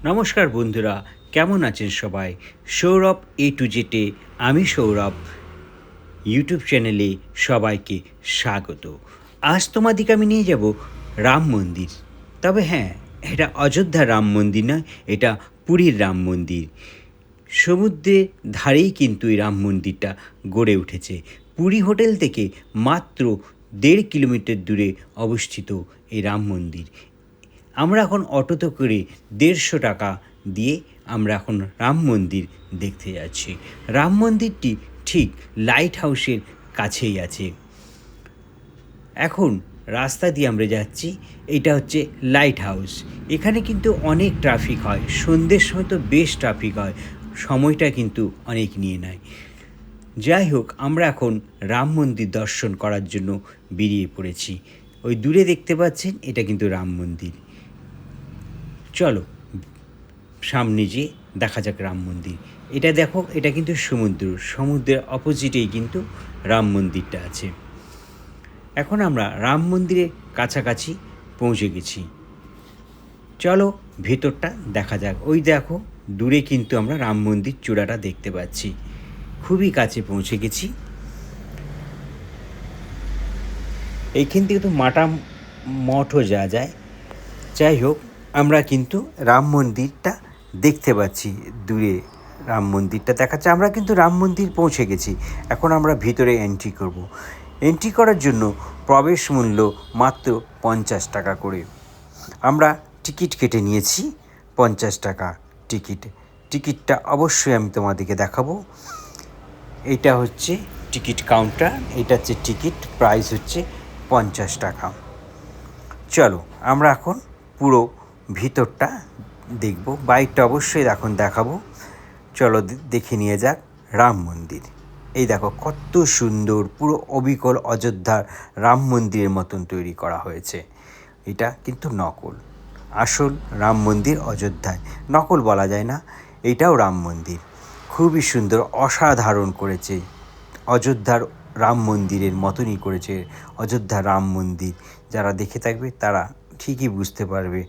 নমস্কার বন্ধুরা, কেমন আছেন সবাই? সৌরভ এ টু জেডে আমি সৌরভ ইউটিউব চ্যানেলে সবাইকে স্বাগত। আজ তোমাদিকে আমি নিয়ে যাব রাম মন্দির। তবে হ্যাঁ, এটা অযোধ্যা রাম মন্দির নয়, এটা পুরীর রাম মন্দির। সমুদ্রের ধারেই কিন্তু এই রাম মন্দিরটা গড়ে উঠেছে। পুরী হোটেল থেকে মাত্র 1.5 কিলোমিটার দূরে অবস্থিত এই রাম মন্দির। আমরা এখন অটোতে করে 150 টাকা দিয়ে আমরা এখন রাম মন্দির দেখতে যাচ্ছি। রাম মন্দিরটি ঠিক লাইট হাউসের কাছেই আছে। এখন রাস্তা দিয়ে আমরা যাচ্ছি, এটা হচ্ছে লাইট হাউস। এখানে কিন্তু অনেক ট্রাফিক হয়, সন্ধ্যের সময় তো বেশ ট্রাফিক হয়, সময়টা কিন্তু অনেক নিয়ে নেয়। যাই হোক, আমরা এখন রাম মন্দির দর্শন করার জন্য বেরিয়ে পড়েছি। ওই দূরে দেখতে পাচ্ছেন, এটা কিন্তু রাম মন্দির। চলো সামনে যেয়ে দেখা যাক রাম মন্দির। এটা দেখো, এটা কিন্তু সমুদ্রের অপোজিটেই কিন্তু রাম মন্দিরটা আছে। এখন আমরা রাম মন্দিরের কাছাকাছি পৌঁছে গেছি। চলো ভেতরটা দেখা যাক। ওই দেখো দূরে কিন্তু আমরা রাম মন্দির চূড়াটা দেখতে পাচ্ছি। খুবই কাছে পৌঁছে গেছি। এইখান থেকে তো মাটা মঠও যাওয়া যায়। যাই হোক, আমরা কিন্তু রাম মন্দিরটা দেখতে পাচ্ছি। দূরে রাম মন্দিরটা দেখাচ্ছে। আমরা কিন্তু রাম মন্দির পৌঁছে গেছি। এখন আমরা ভিতরে এন্ট্রি করব। এন্ট্রি করার জন্য প্রবেশ মূল্য মাত্র 50 টাকা করে। আমরা টিকিট কেটে নিয়েছি 50 টাকা টিকিটটা অবশ্যই আমি তোমাদেরকে দেখাবো। এটা হচ্ছে টিকিট কাউন্টার, এটা হচ্ছে টিকিট, প্রাইস হচ্ছে 50 টাকা। চলো আমরা এখন পুরো ভিতরটা দেখব, বাইকটা অবশ্যই এখন দেখাবো। চলো দেখে নিয়ে যাক রাম মন্দির। এই দেখো কত সুন্দর, পুরো অবিকল অযোধ্যার রাম মন্দিরের মতন তৈরি করা হয়েছে। এটা কিন্তু নকল, আসল রাম মন্দির অযোধ্যায়। নকল বলা যায় না, এটাও রাম মন্দির। খুবই সুন্দর, অসাধারণ করেছে। অযোধ্যার রাম মন্দিরের মতনই করেছে অযোধ্যা রাম মন্দির। যারা দেখে থাকবে তারা ঠিকই বুঝতে পারবে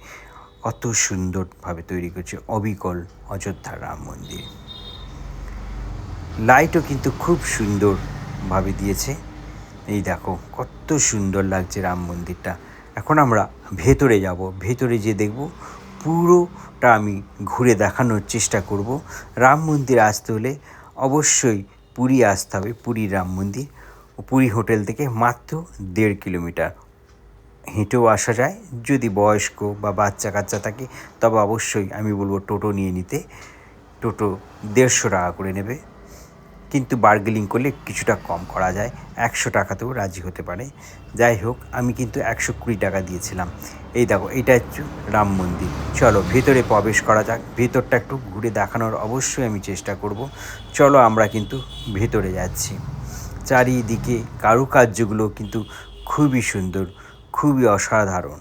কত সুন্দরভাবে তৈরি করেছে অবিকল অযোধ্যার রাম মন্দির। লাইটও কিন্তু খুব সুন্দরভাবে দিয়েছে। এই দেখো কত সুন্দর লাগছে রাম মন্দিরটা। এখন আমরা ভেতরে যাব, ভেতরে যেয়ে দেখব। পুরোটা আমি ঘুরে দেখানোর চেষ্টা করব। রাম মন্দির আসতে হলে অবশ্যই পুরী আসতে হবে। পুরীর রাম মন্দির পুরী হোটেল থেকে মাত্র 1.5 কিলোমিটার। হেঁটেও আসা যায়, যদি বয়স্ক বা বাচ্চা কাচ্চা থাকে তবে অবশ্যই আমি বলবো টোটো নিয়ে নিতে। টোটো 150 টাকা করে নেবে, কিন্তু বার্গেনিং করলে কিছুটা কম করা যায়, 100 টাকাতেও রাজি হতে পারে। যাই হোক, আমি কিন্তু 120 টাকা দিয়েছিলাম। এই দেখো, এটা হচ্ছে রাম মন্দির। চলো ভেতরে প্রবেশ করা যাক। ভেতরটা একটু ঘুরে দেখানোর অবশ্যই আমি চেষ্টা করব। চলো আমরা কিন্তু ভেতরে যাচ্ছি। চারিদিকে কারুকার্যগুলো কিন্তু খুবই সুন্দর, খুবই অসাধারণ।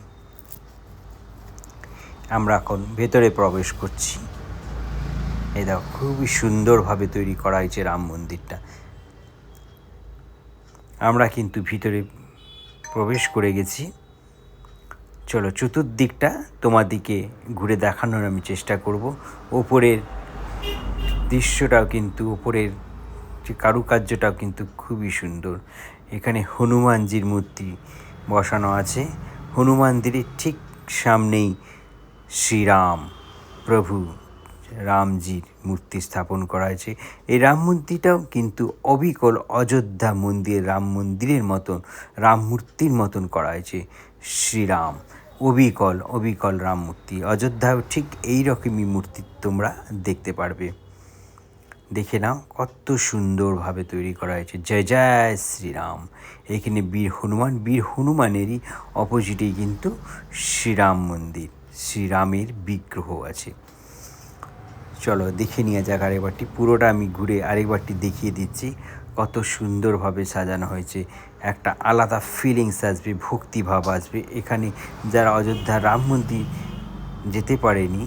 আমরা এখন ভেতরে প্রবেশ করছি। এই দেখো খুবই সুন্দরভাবে তৈরি করা হয়েছে রাম মন্দিরটা। আমরা কিন্তু ভিতরে প্রবেশ করে গেছি। চলো চতুর্দিকটা তোমাদিকে ঘুরে দেখানোর আমি চেষ্টা করব। ওপরের দৃশ্যটাও কিন্তু, ওপরের যে কারুকার্যটাও কিন্তু খুবই সুন্দর। এখানে হনুমানজির মূর্তি বসানো আছে। হনুমানজির ঠিক সামনেই শ্রীরাম প্রভু রামজির মূর্তি স্থাপন করা হয়েছে। এই রাম মূর্তিটাও কিন্তু অবিকল অযোধ্যা মন্দির রাম মন্দিরের মতন, রাম মূর্তির মতন করা হয়েছে। শ্রীরাম অবিকল রাম মূর্তি। অযোধ্যাও ঠিক এই রকমই মূর্তি তোমরা দেখতে পারবে। দেখে নাও কত সুন্দরভাবে তৈরি করা হয়েছে। জয় জয় শ্রীরাম। এখানে বীর হনুমানেরই অপোজিটেই কিন্তু শ্রীরাম মন্দির, শ্রীরামের বিগ্রহ আছে। চলো দেখে নিয়ে যাক আরেকবারটি। পুরোটা আমি ঘুরে আরেকবারটি দেখিয়ে দিচ্ছি কত সুন্দরভাবে সাজানো হয়েছে। একটা আলাদা ফিলিংস আসবে, ভক্তিভাব আসবে। এখানে যারা অযোধ্যা রাম মন্দির যেতে পারেনি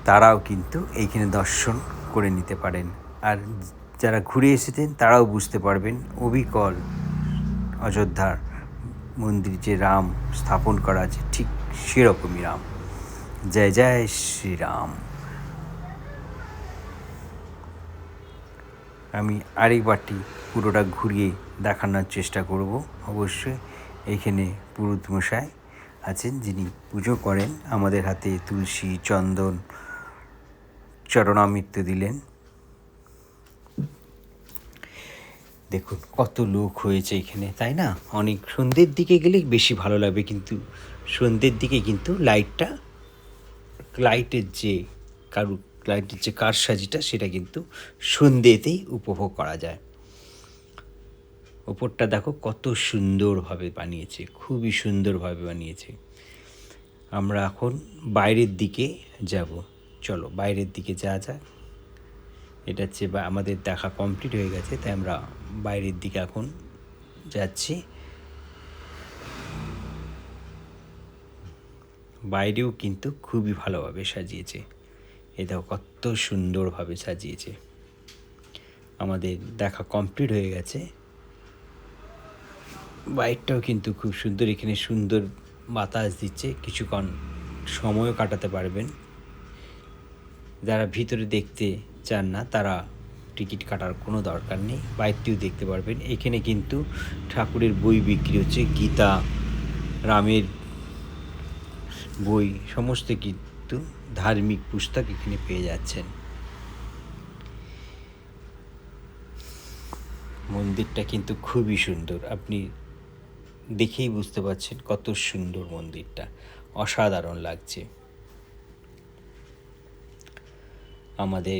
তারাও কিন্তু এইখানে দর্শন করে নিতে পারেন। আর যারা ঘুরে এসেছেন তারাও বুঝতে পারবেন অবিকল অযোধ্যার মন্দির যে রাম স্থাপন করা আছে ঠিক সেরকমই রাম। জয় জয় শ্রীরাম। আমি আরেকবারটি পুরোটা ঘুরিয়ে দেখানোর চেষ্টা করব। অবশ্যই এইখানে পুরোহিত মশাই আছেন, যিনি পুজো করেন। আমাদের হাতে তুলসী, চন্দন, চরণামৃত দিলেন। দেখুন কত লোক হয়েছে এখানে, তাই না? অনেক সন্ধ্যের দিকে গেলে বেশি ভালো লাগবে, কিন্তু সন্ধ্যের দিকে কিন্তু লাইটের যে কারসাজিটা সেটা কিন্তু সন্ধ্যেতেই উপভোগ করা যায়। ওপরটা দেখো কত সুন্দরভাবে বানিয়েছে, খুবই সুন্দরভাবে বানিয়েছে। আমরা এখন বাইরের দিকে যাব, চলো বাইরের দিকে যাওয়া যাক। এটা হচ্ছে আমাদের দেখা কমপ্লিট হয়ে গেছে, তাই আমরা বাইরের দিকে এখন যাচ্ছি। বাইরেও কিন্তু খুবই ভালোভাবে সাজিয়েছে, এটাও কত সুন্দরভাবে সাজিয়েছে। আমাদের দেখা কমপ্লিট হয়ে গেছে। বাইকটাও কিন্তু খুব সুন্দর, এখানে সুন্দর বাতাস দিচ্ছে, কিছুক্ষণ সময়ও কাটাতে পারবেন। যারা ভিতরে দেখতে চান না তারা টিকিট কাটার কোনো দরকার নেই, বাইকটিও দেখতে পারবেন। এখানে কিন্তু ঠাকুরের বই বিক্রি হচ্ছে, গীতা, রামের বই, সমস্ত কিন্তু ধার্মিক পুস্তক এখানে পেয়ে যাচ্ছেন। মন্দিরটা কিন্তু খুবই সুন্দর, আপনি দেখেই বুঝতে পারছেন কত সুন্দর মন্দিরটা, অসাধারণ লাগছে। আমাদের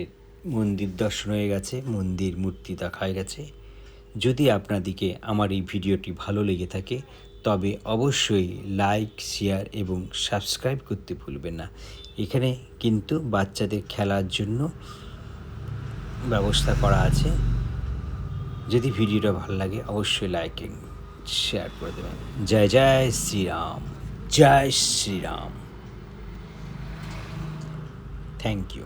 মন্দির দর্শন হয়ে গেছে, মন্দির মূর্তি দেখা হয়ে গেছে। যদি আপনাদিকে আমার এই ভিডিওটি ভালো লেগে থাকে তবে অবশ্যই লাইক, শেয়ার এবং সাবস্ক্রাইব করতে ভুলবেন না। এখানে কিন্তু বাচ্চাদের খেলার জন্য ব্যবস্থা করা আছে। যদি ভিডিওটা ভালো লাগে অবশ্যই লাইক এবং শেয়ার করে দেবেন। জয় জয় শ্রীরাম, জয় শ্রীরাম। Thank you.